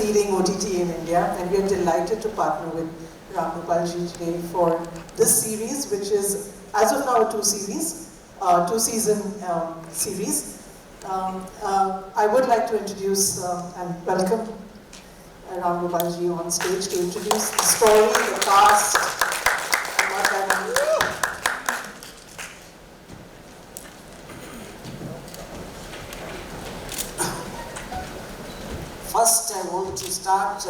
leading OTT in India, and we are delighted to partner with Ram Gopalji today for this series, which is, as of now, a two-season series. I would like to introduce and welcome Ram Gopalji on stage to introduce the story, the cast, and what that means. First, I want to start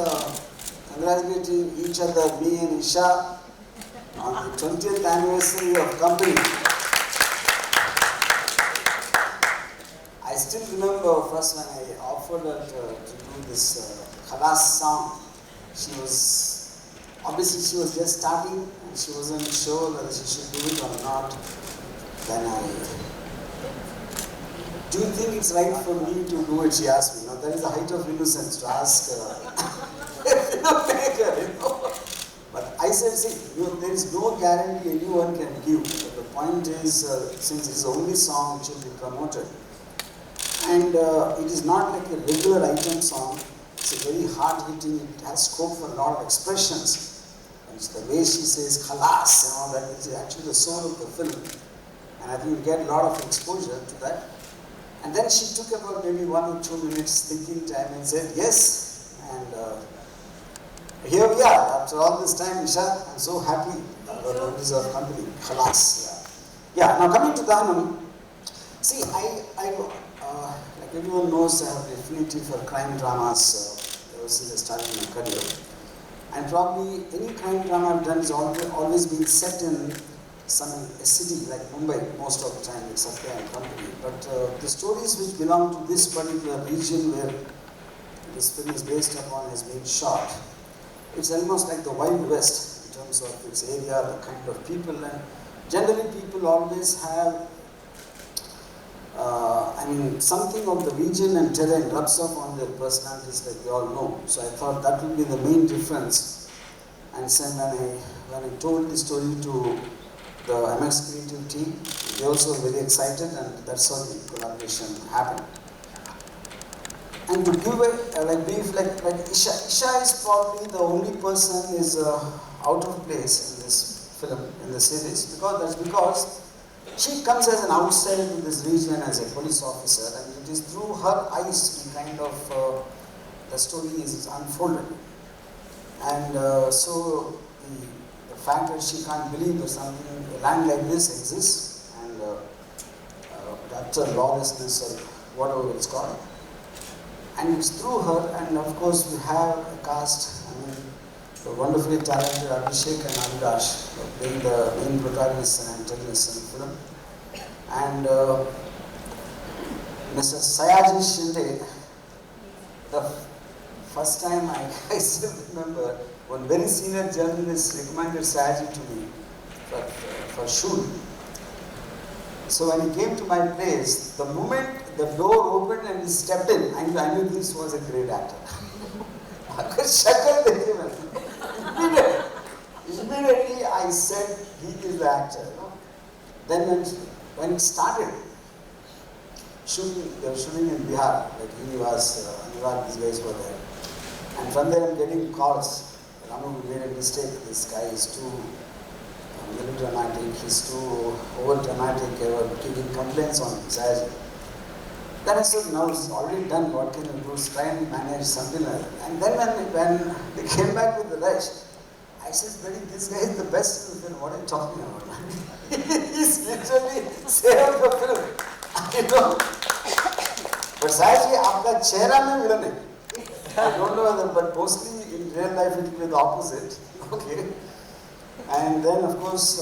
congratulating each other, me and Isha, on the 20th anniversary of Company. I still remember first when I offered her to do this Khalas song. Obviously she was just starting and she wasn't sure whether she should do it or not. Then do you think it's right for me to do it? She asked me. Now that is the height of innocence to ask a filmmaker, But I said, see, there is no guarantee anyone can give. But the point is, since it's the only song which will be promoted, and it is not like a regular item song, it's a very hard-hitting, it has scope for a lot of expressions. And it's the way she says khalas, that is actually the soul of the film. And I think you get a lot of exposure to that. And then she took about maybe 1 or 2 minutes thinking time and said yes. And here we are, after all this time, Isha, I'm so happy about notice of Company, khalas. Yeah, now coming to Dhahanam, see, like everyone knows, I have an affinity for crime dramas ever since I started my career. And probably any crime drama I've done has always been set in a city like Mumbai most of the time with Satya and Company. But the stories which belong to this particular region where this film is based upon has been shot. It's almost like the Wild West in terms of its area, the kind of people, and generally people always have something of the region and terrain rubs off on their personalities, like we all know. So I thought that would be the main difference. And so when I told the story to the MX Creative team, they also were very excited, and that's how the collaboration happened. And to give a brief, like Isha is probably the only person is out of place in this film, in the series, because she comes as an outsider to this region as a police officer, and it is through her eyes the story is unfolded. And so the fact that she can't believe that a land like this exists, and utter lawlessness or whatever it's called. And it's through her, and of course we have a cast, the wonderfully talented Abhishek and Avinash playing the main protagonists and antagonists in the film. And Mr. Sayaji Shinde, the first time I still remember, one very senior journalist recommended Sayaji to me for shoot. So when he came to my place, the moment the door opened and he stepped in, I knew this was a great actor. Immediately I said, he is the actor. Then when it started shooting, they were shooting in Bihar, like he was, these guys were there. And from there I'm getting calls. Ramu, we made a mistake, this guy is too melodramatic, he's too over-dramatic, they were giving complaints on Sayaji. Then I said, now it's already done, what can you do? Try and manage something like that. And then when they came back with the rest, I said, buddy, this guy is the best in the film, what are you talking about? He's literally saved the film. But Sayaji, aapka chehra mein villain hai. I don't know whether, but mostly in real life it will be the opposite. Okay. And then of course,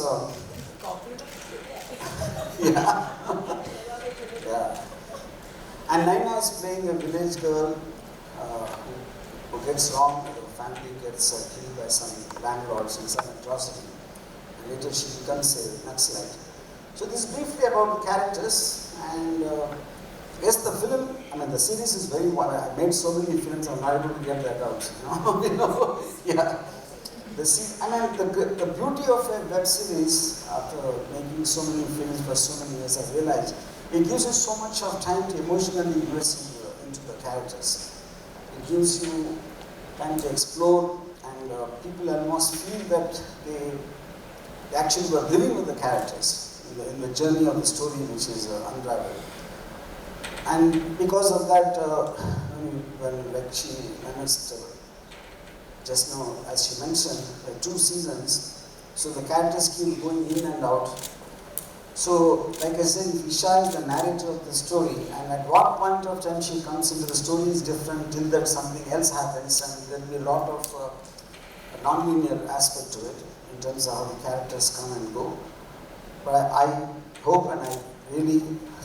yeah. And Naina is playing a village girl who gets wronged, her family gets killed by some landlords in some atrocity. And later she becomes a Naxalite. So this is briefly about the characters, and yes, the film, the series is very wonderful. I made so many films, I'm not able to get that out. Yeah. The beauty of a web series, after making so many films for so many years, I realized it gives you so much of time to emotionally invest into the characters. It gives you trying to explore, and people almost feel that they actually were living with the characters in the journey of the story which is unraveled. And because of that, when like she mentioned just now, as she mentioned, 2 seasons, so the characters keep going in and out. So, like I said, Isha is the narrator of the story, and at what point of time she comes into the story is different till that something else happens, and there will be a lot of non-linear aspect to it in terms of how the characters come and go. But I hope and I really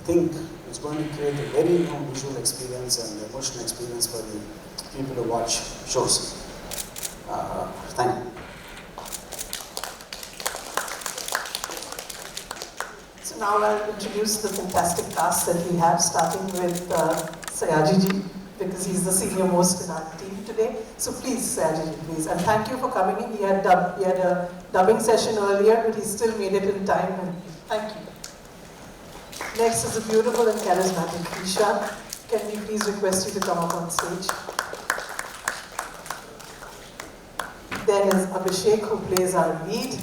think it's going to create a very new visual experience and emotional experience for the people who watch shows. Thank you. So now I'll introduce the fantastic cast that we have, starting with Sayaji ji, because he's the senior most in our team today. So please, Sayaji ji, please. And thank you for coming in. He had a dubbing session earlier, but he still made it in time, and thank you. Next is the beautiful and charismatic Isha. Can we please request you to come up on stage? Then is Abhishek, who plays our lead.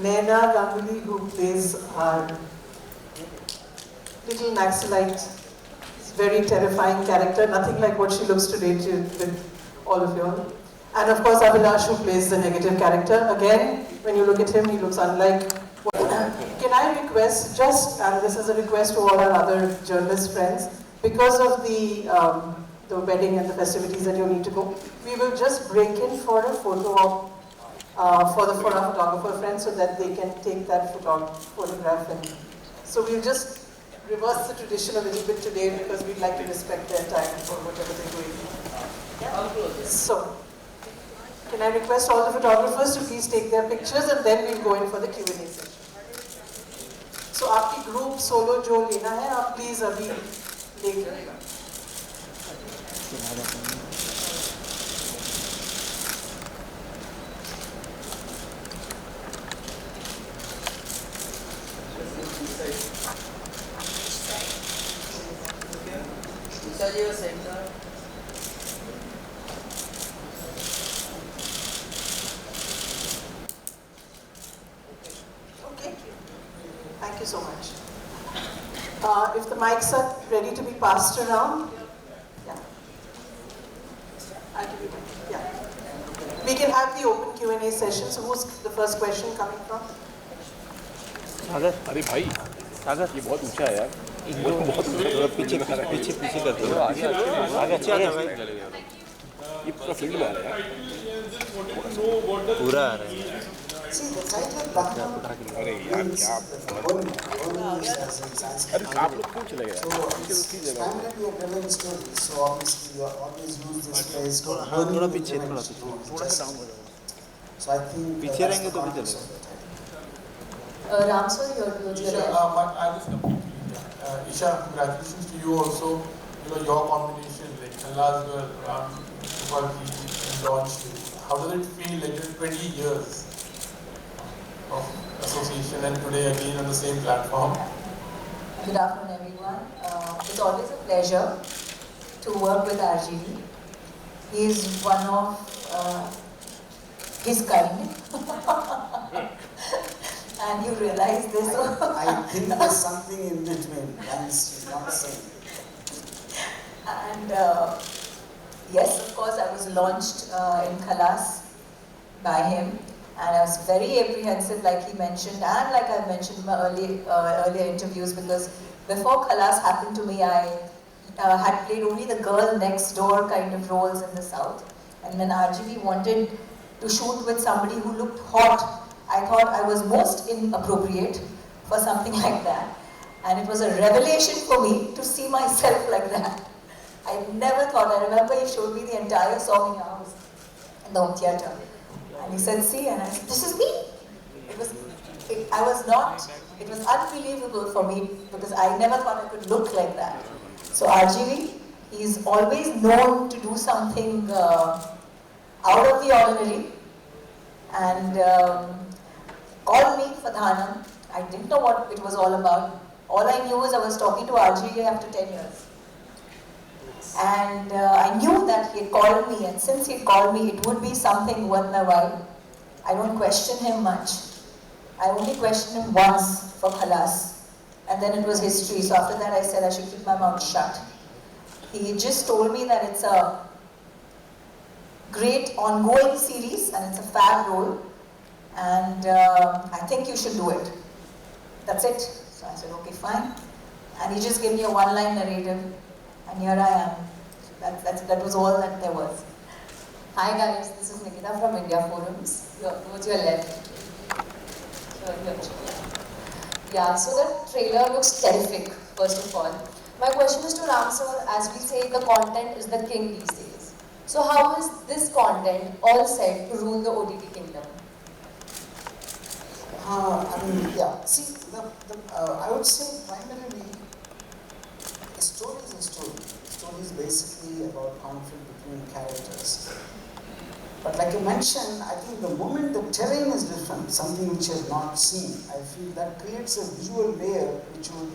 Naina Ganguly, who plays our little Naxalite, very terrifying character, nothing like what she looks today with all of you all. And of course, Abhilash, who plays the negative character. Again, when you look at him, he looks unlike what... Can I request, and this is a request to all our other journalist friends, because of the wedding and the festivities that you need to go, we will just break in for a photo of, for our photographer friends, so that they can take that photograph. And so we'll just reverse the tradition a little bit today, because we'd like to respect their time for whatever they're doing. Yeah? So, can I request all the photographers to please take their pictures, and then we'll go in for the Q&A session. So, आपकी group solo जो लेना है, आप please अभी लेके. Okay, thank you so much. If the mics are ready to be passed around, yeah. I'll give you one. Yeah. We can have the open Q&A session. So who's the first question coming from? सागर, अरे भाई, सागर ये बहुत ऊंचा है यार। बहुत पीछे करते हो। आगे अच्छा है भाई। ये पूरा फील्ड में आ रहा है यार। पूरा आ रहा है। अरे यार क्या? अरे आप लोग पूछ रहे हैं। थोड़ा पीछे, थोड़ा सा डाउन हो जाओ। पीछे रहेंगे तो भी चलेगा। Ram sir, Isha, congratulations to you also. Your combination, like Khalas girl, Ram, Gopal and launched. How does it feel like 20 years of association and today again on the same platform? Good afternoon, everyone. It's always a pleasure to work with RGV. He is one of his kind. And you realize this. I think there's something in between. She's not saying. And yes, of course, I was launched in Khalas by him, and I was very apprehensive, like he mentioned, and like I mentioned in my earlier interviews, because before Khalas happened to me, I had played only the girl next door kind of roles in the South, and when RGV wanted to shoot with somebody who looked hot, I thought I was most inappropriate for something like that. And it was a revelation for me to see myself like that. I never thought, I remember he showed me the entire song in house, in the home theatre. And he said, see, and I said, this is me. It was unbelievable for me, because I never thought I could look like that. So RGV, he's always known to do something out of the ordinary. And called me for Dhahanam. I didn't know what it was all about. All I knew was I was talking to RGV after 10 years. And I knew that he had called me, and since he had called me, it would be something worth my while. I don't question him much. I only questioned him once for Khalas, and then it was history. So after that I said I should keep my mouth shut. He just told me that it's a great ongoing series and it's a fab role, and I think you should do it. That's it. So I said, okay, fine. And he just gave me a one-line narrative, and here I am. That was all that there was. Hi guys, this is Nikita from India Forums. Towards your left. Yeah, so the trailer looks terrific, first of all. My question is to Ram sir, as we say, the content is the king these days. So how is this content all set to rule the OTT kingdom? See, I would say primarily, a story is a story. A story is basically about conflict between characters. But like I mentioned, I think the moment the terrain is different, something which I have not seen, I feel that creates a visual layer which would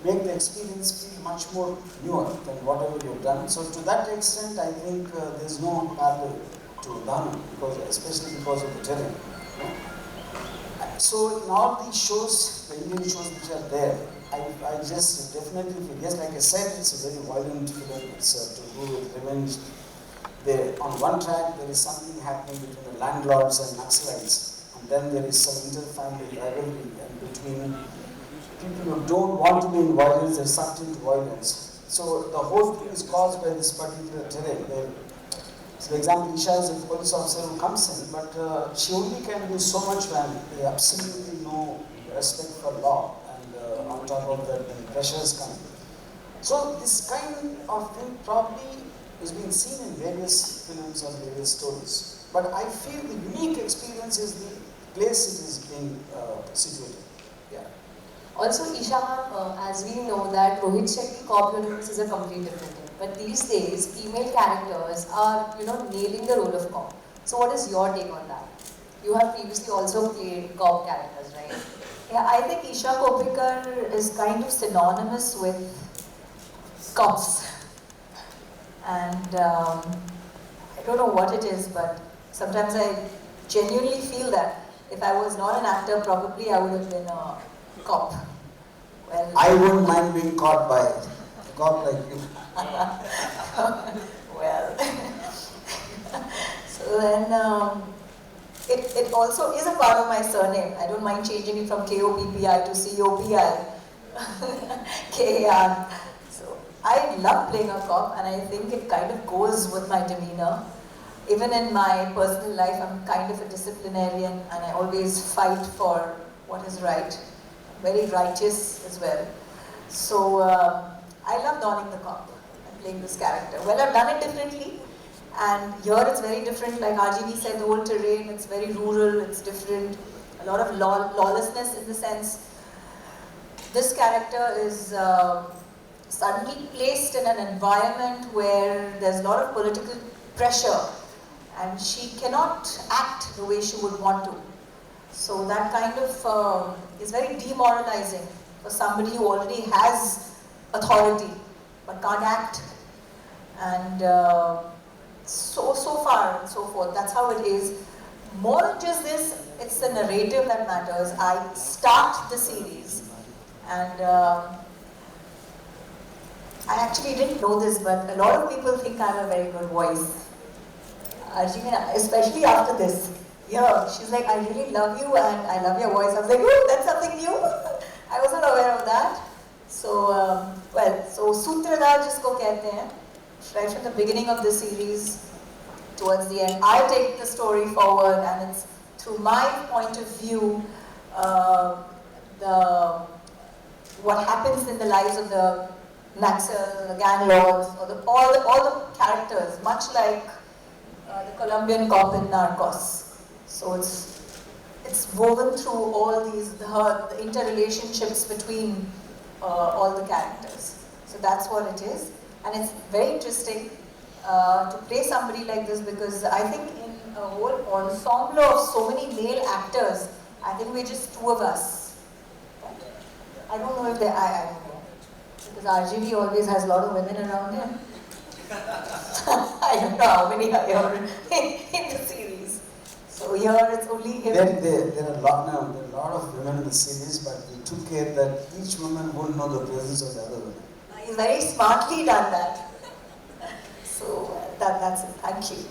make the experience feel much more newer than whatever you've done. So to that extent, I think there's no parallel to Dhahanam, especially because of the terrain. You know? So in all these shows, the Indian shows which are there, I just definitely feel, yes, like I said, it's a very violent film. It's to do with revenge. There, on one track, there is something happening between the landlords and Naxalites, and then there is some inter-family rivalry and between people who don't want to be in violence, they're sucked into violence. So the whole thing is caused by this particular terrain. So for example, Isha is a police officer who comes in, but she only can do so much when they absolutely no respect for law, and on top of that, when pressures come. So this kind of thing probably is being seen in various films or various stories. But I feel the unique experience is the place it is being situated. Yeah. Also, Isha ma'am, as we know that Rohit Shetty cop universe is a complete different thing. But these days, female characters are, nailing the role of cop. So what is your take on that? You have previously also played cop characters, right? Yeah, I think Isha Koppikar is kind of synonymous with cops. And I don't know what it is, but sometimes I genuinely feel that if I was not an actor, probably I would have been a cop. Well, I wouldn't mind being caught by a cop like you. well, so then it also is a part of my surname. I don't mind changing it from K-O-P-P-I to C-O-P-I, K-A-R. So I love playing a cop, and I think it kind of goes with my demeanor. Even in my personal life, I'm kind of a disciplinarian, and I always fight for what is right. Very righteous as well. So I love donning the cop and playing this character. Well, I've done it differently, and here it's very different. Like RGV said, the whole terrain, it's very rural, it's different. A lot of lawlessness in the sense. This character is suddenly placed in an environment where there's a lot of political pressure, and she cannot act the way she would want to. So that kind of is very demoralizing for somebody who already has authority but can't act. And so far and so forth, that's how it is. More than just this, it's the narrative that matters. I start the series, and I actually didn't know this, but a lot of people think I have a very good voice. Especially after this. Yeah, she's like, I really love you and I love your voice. I was like, oh, that's something new. I wasn't aware of that. So, so Sutradhar jisko kehte hain, right from the beginning of the series towards the end, I take the story forward, and it's through my point of view, what happens in the lives of the Naxal, the gang lords, or all the characters, much like the Colombian cop in Narcos. So it's woven through all these, the interrelationships between all the characters. So that's what it is. And it's very interesting to play somebody like this, because I think in a whole ensemble of so many male actors, I think we're just two of us. I don't know if I don't know. Because RGV always has a lot of women around him. I don't know how many are here in the series. So here it's only him. There are a lot of women in the series, but we took care that each woman wouldn't know the presence of the other women. He's very smartly done that. So that's it. Thank you.